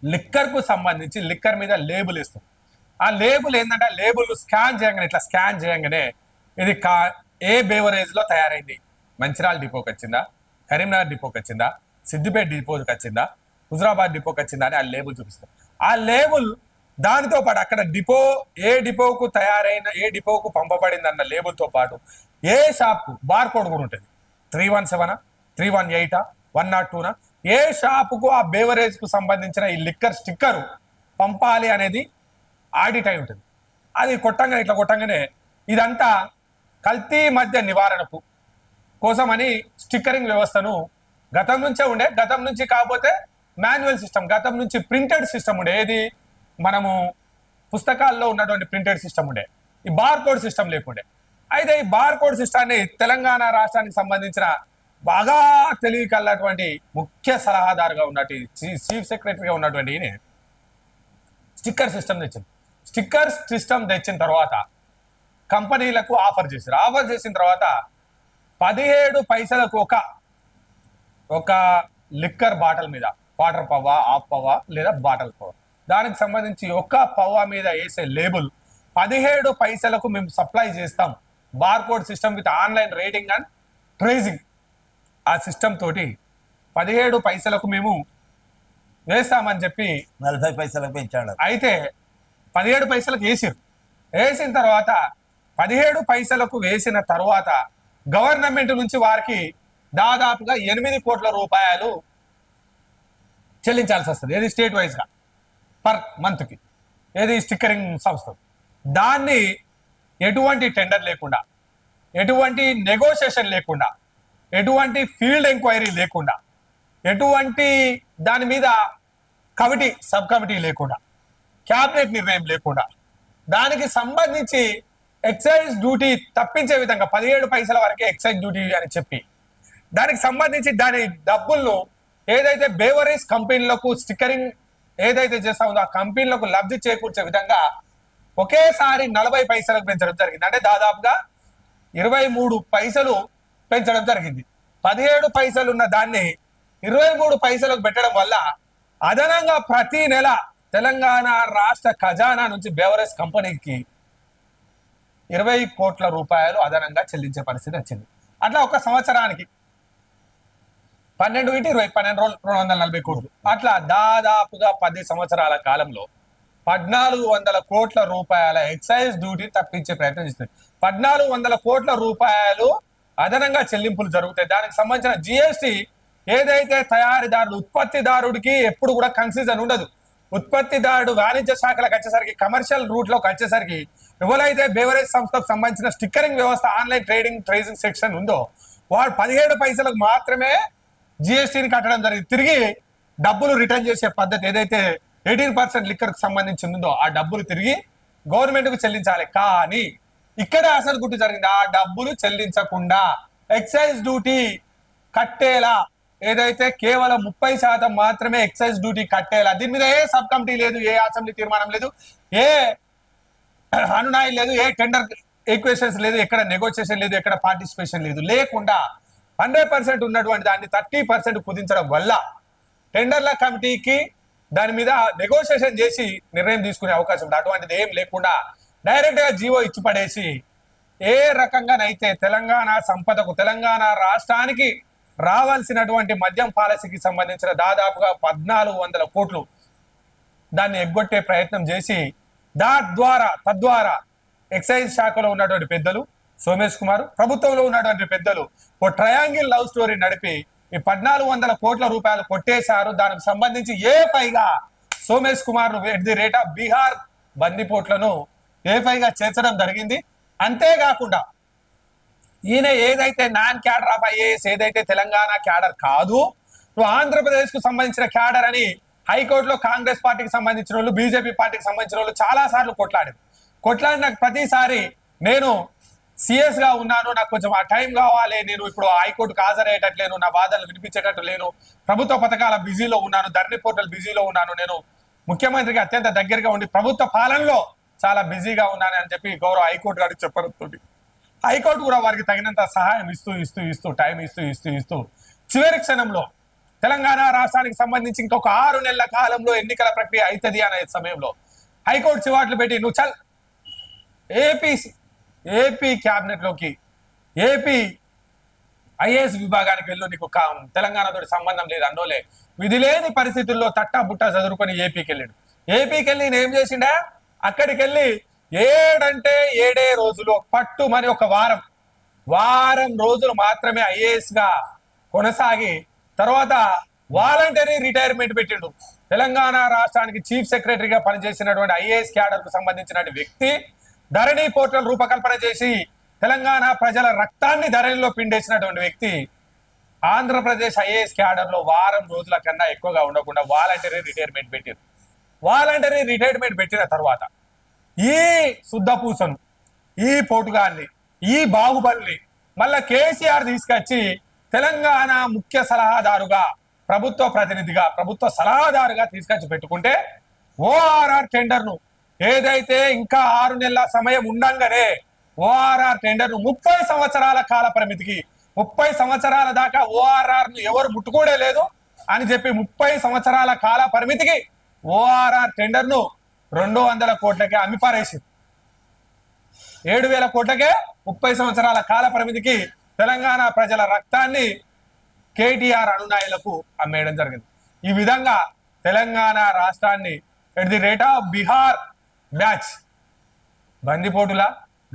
లిక్కర్ కు సంబంధించి లిక్కర్ మీద లేబుల్ ఇస్తుంది. ఆ లేబుల్ ఏంటంటే లేబుల్ స్కాన్ చేయగానే, ఇట్లా స్కాన్ చేయగానే ఇది ఏ బేవరేజ్ లో తయారైంది, మంచిర్యాల డిపోకి వచ్చిందా, కరీంనగర్ డిపోకి వచ్చిందా, సిద్దిపేట డిపోకి వచ్చిందా, హుజరాబాద్ డిపోకి వచ్చిందా అని ఆ లేబుల్ చూపిస్తారు. ఆ లేబుల్ దానితో పాటు అక్కడ డిపో, ఏ డిపోకు తయారైన, ఏ డిపోకు పంపబడింది అన్న లేబుల్ తో పాటు ఏ షాప్ బార్ కోడ్ కూడా ఉంటుంది. 317, 318, 102, ఏ షాపుకు ఆ బేవరేజ్ కు సంబంధించిన ఈ లిక్కర్ స్టిక్కర్ పంపాలి అనేది ఆడిట్ అయి ఉంటుంది. అది ఇట్లా కొట్టంగానే ఇదంతా కల్తీ మద్య నివారణకు కోసమని స్టిక్కరింగ్ వ్యవస్థను గతం నుంచి కాకపోతే మాన్యువల్ సిస్టమ్, గతం నుంచి ప్రింటెడ్ సిస్టమ్ ఉండే, ఏది మనము పుస్తకాల్లో ఉన్నటువంటి ప్రింటెడ్ సిస్టమ్ ఉండే, ఈ బార్ కోడ్ సిస్టమ్ లేకుండే. అయితే ఈ బార్ కోడ్ సిస్టాన్ని తెలంగాణ రాష్ట్రానికి సంబంధించిన బాగా తెలివి కలటువంటి ముఖ్య సలహాదారుగా ఉన్నట్టు చీఫ్ సెక్రటరీగా ఉన్నటువంటి ఈయన స్టిక్కర్ సిస్టమ్ తెచ్చింది. స్టిక్కర్ సిస్టమ్ తెచ్చిన తర్వాత కంపెనీలకు ఆఫర్ చేశారు. ఆఫర్ చేసిన తర్వాత 17 పైసలకు ఒక లిక్కర్ బాటిల్ మీద వాటర్ పవ్వా, హాఫ్ పవ్వా లేదా బాటిల్ పవ్వా, దానికి సంబంధించి ఒక పవ్వా మీద వేసే లేబుల్ 17 పైసలకు మేము సప్లై చేస్తాం. Barcode system with online rating and tracing. ఆ సిస్టమ్ తోటి 17 పైసలకు మేము వేస్తామని చెప్పి 40 పైసలకు పెంచాడు. అయితే 17 పైసలకు వేసిన తర్వాత 17 పైసలకు వేసిన తర్వాత గవర్నమెంట్ నుంచి వారికి దాదాపుగా 8 కోట్ల రూపాయలు చెల్లించాల్సి వస్తుంది. ఏది స్టేట్ వైజ్ గా పర్ మంత్ కి, ఏది స్టిక్కరింగ్ సంస్థ. దాన్ని ఎటువంటి టెండర్ లేకుండా, ఎటువంటి నెగోషియేషన్ లేకుండా, ఎటువంటి ఫీల్డ్ ఎంక్వైరీ లేకుండా, ఎటువంటి దాని మీద కమిటీ సబ్ కమిటీ లేకుండా, క్యాబినెట్ నిర్ణయం లేకుండా, దానికి సంబంధించి ఎక్సైజ్ డ్యూటీ తప్పించే విధంగా 17 పైసల వరకే ఎక్సైజ్ డ్యూటీ అని చెప్పి దానికి సంబంధించి దాని డబ్బులను ఏదైతే బేవరేజ్ కంపెనీలకు స్టిక్కరింగ్ ఏదైతే చేస్తా ఉందో ఆ కంపెనీలకు లబ్ధి చేకూర్చే విధంగా ఒకేసారి 40 పైసలకు పెంచడం జరిగింది. అంటే దాదాపుగా 23 పైసలు పెంచడం జరిగింది. 17 పైసలు ఉన్న దాన్ని 23 పైసలకు పెట్టడం వల్ల అదనంగా ప్రతి నెల తెలంగాణ రాష్ట్ర ఖజానా నుంచి బేవరేజ్ కంపెనీకి 20 కోట్ల రూపాయలు అదనంగా చెల్లించే పరిస్థితి వచ్చింది. అట్లా ఒక సంవత్సరానికి 12 × 20 12 రోజులు 240 కోట్లు. అట్లా దాదాపుగా 10 సంవత్సరాల కాలంలో 1400 కోట్ల రూపాయల ఎక్సైజ్ డ్యూటీ తప్పించే ప్రయత్నం చేస్తుంది. 1400 కోట్ల రూపాయలు అదనంగా చెల్లింపులు జరుగుతాయి. దానికి సంబంధించిన జిఎస్టి ఏదైతే తయారీదారుడు ఉత్పత్తిదారుడికి ఎప్పుడు కూడా కన్ఫ్యూజన్ ఉండదు. ఉత్పత్తిదారుడు వాణిజ్య శాఖలకు వచ్చేసరికి, కమర్షియల్ రూట్ లోకి వచ్చేసరికి ఎవరైతే బేవరేజ్ సంస్థకు సంబంధించిన స్టిక్కరింగ్ వ్యవస్థ ఆన్లైన్ ట్రేసింగ్ సెక్షన్ ఉందో వాడు 17 పైసలకు మాత్రమే జిఎస్టీని కట్టడం జరిగింది. తిరిగి డబ్బులు రిటర్న్ చేసే పద్ధతి ఏదైతే 18% లిక్కర్కి సంబంధించి ఉందో ఆ డబ్బులు తిరిగి గవర్నమెంట్ కు చెల్లించాలి. కానీ ఇక్కడ అసలు గుర్తు జరిగింది, ఆ డబ్బులు చెల్లించకుండా ఎక్సైజ్ డ్యూటీ కట్టేలా ఏదైతే కేవలం 30% మాత్రమే ఎక్సైజ్ డ్యూటీ కట్టేలా, దీని మీద ఏ సబ్ కమిటీ లేదు, ఏ అసెంబ్లీ తీర్మానం లేదు, ఏ అనునాయి లేదు, ఏ టెండర్ ఈక్వేషన్స్ లేదు, ఎక్కడ నెగోషియేషన్ లేదు, ఎక్కడ పార్టిసిపేషన్ లేదు, లేకుండా 100% ఉన్నటువంటి దాన్ని 30% కుదించడం వల్ల టెండర్ల కమిటీకి దాని మీద నెగోషియేషన్ చేసి నిర్ణయం తీసుకునే అవకాశం ఉంది. అటువంటిది ఏం లేకుండా డైరెక్ట్ గా జీవో ఇచ్చి పడేసి ఏ రకంగానైతే తెలంగాణ సంపదకు, తెలంగాణ రాష్ట్రానికి రావాల్సినటువంటి మద్యం పాలసీకి సంబంధించిన దాదాపుగా 1400 కోట్లు దాన్ని ఎగ్గొట్టే ప్రయత్నం చేసి తద్వారా ఎక్సైజ్ శాఖలో ఉన్నటువంటి పెద్దలు సోమేష్ కుమార్, ప్రభుత్వంలో ఉన్నటువంటి పెద్దలు ఓ ట్రయాంగిల్ లవ్ స్టోరీ నడిపి ఈ 1400 కోట్ల రూపాయలు కొట్టేశారు. దానికి సంబంధించి ఏఫైగా Somesh Kumar at the rate of Bihar బందిపోట్లను ఏఫైగా చేర్చడం జరిగింది. అంతేకాకుండా ఈయన ఏదైతే నాన్ క్యాడర్ ఆఫ్ ఐఏఎస్ ఏదైతే తెలంగాణ క్యాడర్ కాదు, ఆంధ్రప్రదేశ్ కు సంబంధించిన క్యాడర్ అని హైకోర్టులో కాంగ్రెస్ పార్టీకి సంబంధించిన వాళ్ళు, బీజేపీ పార్టీకి సంబంధించిన వాళ్ళు చాలా సార్లు కొట్లాడిన ప్రతిసారి నేను సిఎస్ గా ఉన్నాను, నాకు కొంచెం ఆ టైం కావాలి, నేను ఇప్పుడు హైకోర్టుకు హాజరయ్యేటట్లేను, నా వాదనలు వినిపించేటట్టు లేను, ప్రభుత్వ పథకాల బిజీలో ఉన్నాను, ధరణి పోర్టల్ బిజీలో ఉన్నాను, నేను ముఖ్యమంత్రికి అత్యంత దగ్గరగా ఉండి ప్రభుత్వ పాలనలో చాలా బిజీగా ఉన్నాను అని చెప్పి గౌరవ హైకోర్టు గారికి చెప్పడంతో హైకోర్టు కూడా వారికి తగినంత సహాయం ఇస్తూ టైం ఇస్తూ చివరి క్షణంలో తెలంగాణ రాష్ట్రానికి సంబంధించి ఇంకొక 6 నెలల కాలంలో ఎన్నికల ప్రక్రియ అవుతుంది అనే సమయంలో హైకోర్టు చివాట్లు పెట్టి నువ్వు చల్ ఏపీ క్యాబినెట్ లోకి, ఏపీ ఐఏఎస్ విభాగానికి వెళ్ళు, నీకు తెలంగాణతో సంబంధం లేదు అన్నోలే విధి లేని పరిస్థితుల్లో తట్టా బుట్టా చదువుకొని ఏపీకి వెళ్ళాడు. ఏపీకి వెళ్ళి నేను ఏం చేసిండా, అక్కడికి వెళ్ళి 7 రోజులు పట్టుమని ఒక వారం రోజులు మాత్రమే ఐఏఎస్ గా కొనసాగి తర్వాత వాలంటరీ రిటైర్మెంట్ పెట్టిండు. తెలంగాణ రాష్ట్రానికి చీఫ్ సెక్రటరీగా పనిచేసినటువంటి ఐఏఎస్ క్యాడర్ కు సంబంధించిన వ్యక్తి ధరణి పోర్టల్ రూపకల్పన చేసి తెలంగాణ ప్రజల రక్తాన్ని ధరణిలో పిండేసినటువంటి వ్యక్తి ఆంధ్రప్రదేశ్ ఐఏఎస్ క్యాడర్ లో వారం రోజుల కన్నా ఎక్కువగా ఉండకుండా వాలంటరీ రిటైర్మెంట్ పెట్టారు. వాలంటరీ రిటైర్మెంట్ పెట్టిన తర్వాత ఈ శుద్ధపూసను, ఈ పోటుగాన్ని, ఈ బాహుబలిని మళ్ళా కేసీఆర్ తీసుకొచ్చి తెలంగాణ ముఖ్య సలహాదారుగా, ప్రభుత్వ ప్రతినిధిగా, ప్రభుత్వ సలహాదారుగా తీసుకొచ్చి పెట్టుకుంటే ఓఆర్ఆర్ టెండర్ ను ఏదైతే ఇంకా 6 నెలల సమయం ఉండంగానే ఓఆర్ఆర్ టెండర్ ను 30 సంవత్సరాల కాల పరిమితికి 30 సంవత్సరాల దాకా ఓఆర్ఆర్ ను ఎవరు ముట్టుకోడే లేదు అని చెప్పి 30 సంవత్సరాల కాల పరిమితికి ఓఆర్ఆర్ టెండర్ ను 200 కోట్లకే అమ్మిపారేసింది. 7,000 కోట్లకే 30 సంవత్సరాల కాల పరిమితికి తెలంగాణ ప్రజల రక్తాన్ని కేటీఆర్ అనునాయులకు అమ్మేయడం జరిగింది. ఈ విధంగా తెలంగాణ రాష్ట్రాన్ని at the rate of Bihar batch బందిపోటుల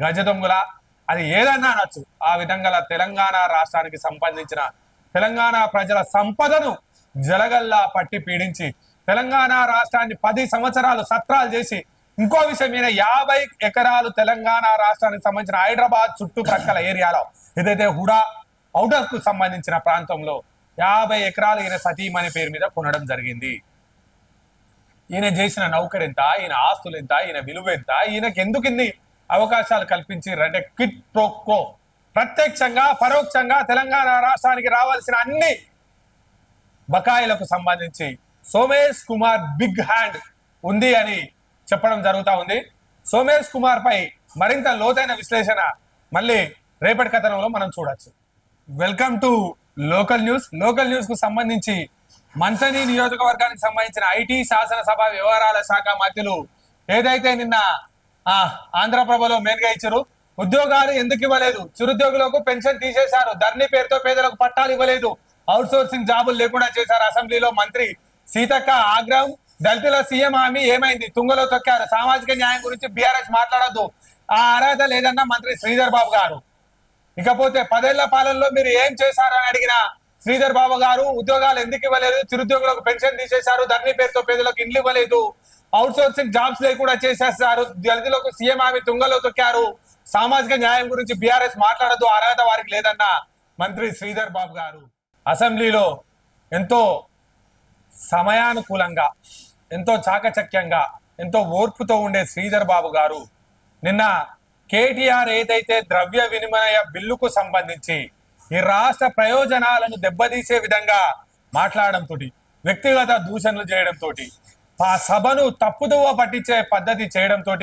గజ దొంగల అది ఏదన్నా అనొచ్చు, ఆ విధంగా తెలంగాణ రాష్ట్రానికి సంబంధించిన తెలంగాణ ప్రజల సంపదను జలగల్లా పట్టి పీడించి తెలంగాణ రాష్ట్రాన్ని 10 సంవత్సరాలు సత్రాలు చేసి, ఇంకో విషయం ఈయన 50 ఎకరాలు తెలంగాణ రాష్ట్రానికి సంబంధించిన హైదరాబాద్ చుట్టుప్రక్కల ఏరియాలో ఏదైతే హుడా ఔటర్ కు సంబంధించిన ప్రాంతంలో 50 ఎకరాలు ఈయన సతీమణి పేరు మీద కొనడం జరిగింది. ఈయన చేసిన నౌకరు ఎంత, ఈయన ఆస్తులు ఎంత, ఈయన విలువ ఎంత, ఈయనకి ఎందుకు ఇన్ని అవకాశాలు కల్పించి అంటే క్విట్ ప్రోకో ప్రత్యక్షంగా పరోక్షంగా తెలంగాణ రాష్ట్రానికి రావాల్సిన అన్ని బకాయిలకు సంబంధించి సోమేష్ కుమార్ బిగ్ హ్యాండ్ ఉంది అని చెప్పడం జరుగుతా ఉంది. సోమేష్ కుమార్ పై మరింత లోతైన విశ్లేషణ మళ్ళీ రేపటి కథనంలో మనం చూడొచ్చు. Welcome to local news. Local news కు సంబంధించి మంథని నియోజకవర్గానికి సంబంధించిన ఐటీ శాసనసభ వ్యవహారాల శాఖ మంత్రులు ఏదైతే నిన్న ఆంధ్రప్రభలో మెయిన్ గా ఇచ్చారు, ఉద్యోగాలు ఎందుకు ఇవ్వలేదు, చిరుద్యోగులకు పెన్షన్ తీసేశారు, ధరణి పేరుతో పేదలకు పట్టాలు ఇవ్వలేదు, అవుట్ సోర్సింగ్ జాబులు లేకుండా చేశారు. అసెంబ్లీలో మంత్రి సీతక్క ఆగ్రహం, దళితుల సీఎం హామీ ఏమైంది, తుంగలో తొక్కారు, సామాజిక న్యాయం గురించి బీఆర్ఎస్ మాట్లాడద్దు, ఆ అర్హత లేదన్న మంత్రి శ్రీధర్ బాబు గారు. ఇకపోతే 10 ఏళ్ల పాలనలో మీరు ఏం చేశారని అడిగిన శ్రీధర్ బాబు గారు, ఉద్యోగాలు ఎందుకు ఇవ్వలేదు, చిరుద్యోగులకు పెన్షన్ తీసేశారు, ధరణి పేరుతో పేదలకు ఇండ్లు ఇవ్వలేదు, అవుట్ సోర్సింగ్ జాబ్స్ లేకుండా చేసేస్తారు, దళితులకు సీఎం హామీ తుంగలో తొక్కారు, సామాజిక న్యాయం గురించి బీఆర్ఎస్ మాట్లాడద్దు, అర్హత వారికి లేదన్న మంత్రి శ్రీధర్ బాబు గారు. అసెంబ్లీలో ఎంతో సమయానుకూలంగా, ఎంతో చాకచక్యంగా, ఎంతో ఓర్పుతో ఉండే శ్రీధర్ బాబు గారు నిన్న కేటీఆర్ ఏదైతే ద్రవ్య వినిమయ బిల్లుకు సంబంధించి ఈ రాష్ట్ర ప్రయోజనాలను దెబ్బతీసే విధంగా మాట్లాడడంతో, వ్యక్తిగత దూషణలు చేయడంతో, ఆ సభను తప్పుదోవ పట్టించే పద్ధతి చేయడంతో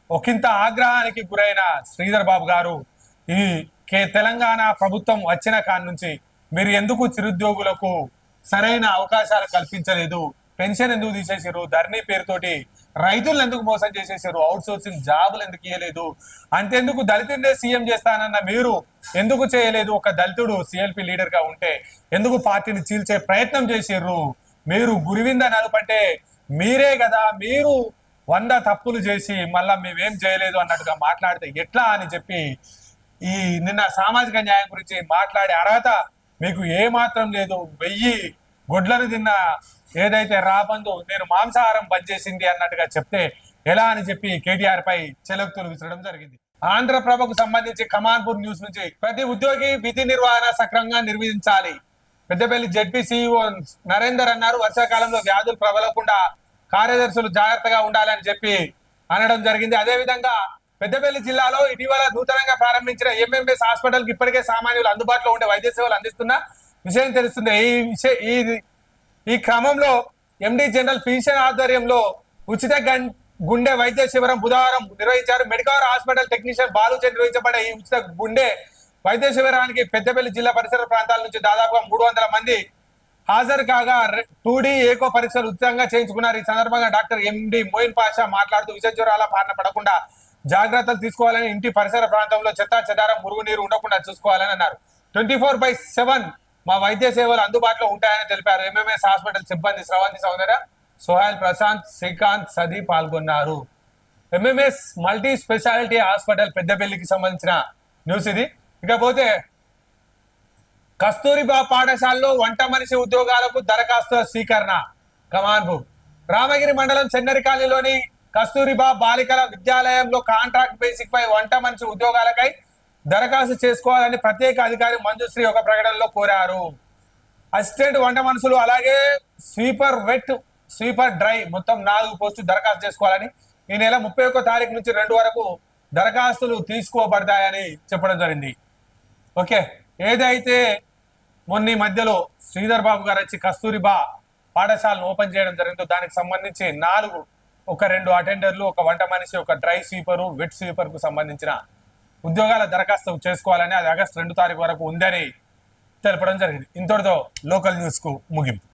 ఒకంత ఆగ్రహానికి గురైన శ్రీధర్ బాబు గారు ఈ తెలంగాణ ప్రభుత్వం వచ్చిన కాడి నుంచి మీరు ఎందుకు చిరుద్యోగులకు సరైన అవకాశాలు కల్పించలేదు, పెన్షన్ ఎందుకు తీసేసారు, ధరణి పేరుతోటి రైతులను ఎందుకు మోసం చేసేసారు, అవుట్ సోర్సింగ్ జాబులు ఎందుకు ఇవ్వలేదు, అంతెందుకు దళితుడినే సీఎం చేస్తానన్న మీరు ఎందుకు చేయలేదు, ఒక దళితుడు సిఎల్పి లీడర్ గా ఉంటే ఎందుకు పార్టీని చీల్చే ప్రయత్నం చేసిర్రు, మీరు గురివింద నలుపంటే మీరే కదా, మీరు 100 తప్పులు చేసి మళ్ళా మేమేం చేయలేదు అన్నట్టుగా మాట్లాడితే ఎట్లా అని చెప్పి ఈ నిన్న సామాజిక న్యాయం గురించి మాట్లాడే అర్హత మీకు ఏ మాత్రం లేదు, 1000 గొడ్లను తిన్న ఏదైతే రాబందు నేను మాంసాహారం బంద్ చేసింది అన్నట్టుగా చెప్తే ఎలా అని చెప్పి కేటీఆర్ పై చెలక్తులు విసరడం జరిగింది. ఆంధ్రప్రభకు సంబంధించి కమాన్పూర్ న్యూస్ నుంచి ప్రతి ఉద్యోగి విధి నిర్వహణ సక్రమంగా నిర్వహించాలి. పెద్దపల్లి జెడ్పీ సీఈఓ నరేందర్ అన్నారు, వర్షాకాలంలో వ్యాధులు ప్రబలకుండా కార్యదర్శులు జాగ్రత్తగా ఉండాలని చెప్పి అనడం జరిగింది. అదేవిధంగా పెద్దపల్లి జిల్లాలో ఇటీవల నూతనంగా ప్రారంభించిన ఎంఎంఎస్ హాస్పిటల్ కి ఇప్పటికే సామాన్యులు అందుబాటులో ఉండే వైద్య సేవలు అందిస్తున్న విషయం తెలుస్తుంది. ఈ క్రమంలో ఎండి జనరల్ ఫిజిషియన్ ఆధ్వర్యంలో ఉచిత గుండె వైద్య శిబిరం బుధవారం నిర్వహించారు. మెడికవర్ హాస్పిటల్ టెక్నీషియన్ బాలుచే నిర్వహించబడే ఈ ఉచిత గుండె వైద్య శిబిరానికి పెద్దపల్లి జిల్లా పరిసర ప్రాంతాల నుంచి దాదాపుగా 300 మంది హాజరు కాగా 2D ఏకో పరీక్షలు ఉచితంగా చేయించుకున్నారు. ఈ సందర్భంగా డాక్టర్ ఎండి మోయిన్ పాషా మాట్లాడుతూ విష జ్వరాల బారిన పడకుండా జాగ్రత్తలు తీసుకోవాలని, ఇంటి పరిసర ప్రాంతంలో చెత్త చెదారం మురుగునీరు ఉండకుండా చూసుకోవాలని అన్నారు. 24/7 మా వైద్య సేవలు అందుబాటులో ఉంటాయని తెలిపారు. ఎంఎంఎస్ హాస్పిటల్ సిబ్బంది స్రవంతి సౌందర్య, సోహెల్ ప్రశాంత్, శ్రీకాంత్, సది పాల్గొన్నారు. ఎంఎంఎస్ మల్టీ స్పెషాలిటీ హాస్పిటల్ పెద్దపల్లికి సంబంధించిన న్యూస్ ఇది. ఇకపోతే కస్తూరిబా పాఠశాలలో వంట మనిషి ఉద్యోగాలకు దరఖాస్తుల స్వీకరణ. కమాన్పూర్ రామగిరి మండలం చెన్నరి కాలనీలోని కస్తూరిబా బాలికల విద్యాలయంలో కాంట్రాక్ట్ బేసిక్ పై వంట మనిషి ఉద్యోగాలకై దరఖాస్తు చేసుకోవాలని ప్రత్యేక అధికారి మంజుశ్రీ ఒక ప్రకటనలో కోరారు. అసిస్టెంట్ వంట మనుషులు అలాగే స్వీపర్ వెట్, స్వీపర్ డ్రై మొత్తం 4 పోస్టులు దరఖాస్తు చేసుకోవాలని, ఈ నెల 31 తారీఖు నుంచి 2 వరకు దరఖాస్తులు తీసుకోబడతాయని చెప్పడం జరిగింది. ఓకే, ఏదైతే మొన్న మధ్యలో శ్రీధర్ బాబు గారు వచ్చి కస్తూరిబా పాఠశాలను ఓపెన్ చేయడం జరిగిందో దానికి సంబంధించి 4, 2 అటెండర్లు, ఒక వంట మనిషి, ఒక డ్రై స్వీపరు, వెట్ స్వీపర్ కు సంబంధించిన ఉద్యోగాల దరఖాస్తు చేసుకోవాలని, అది ఆగస్టు 2 తారీఖు వరకు ఉందని తెలపడం జరిగింది. ఇంతటితో లోకల్ న్యూస్ కు ముగింపు.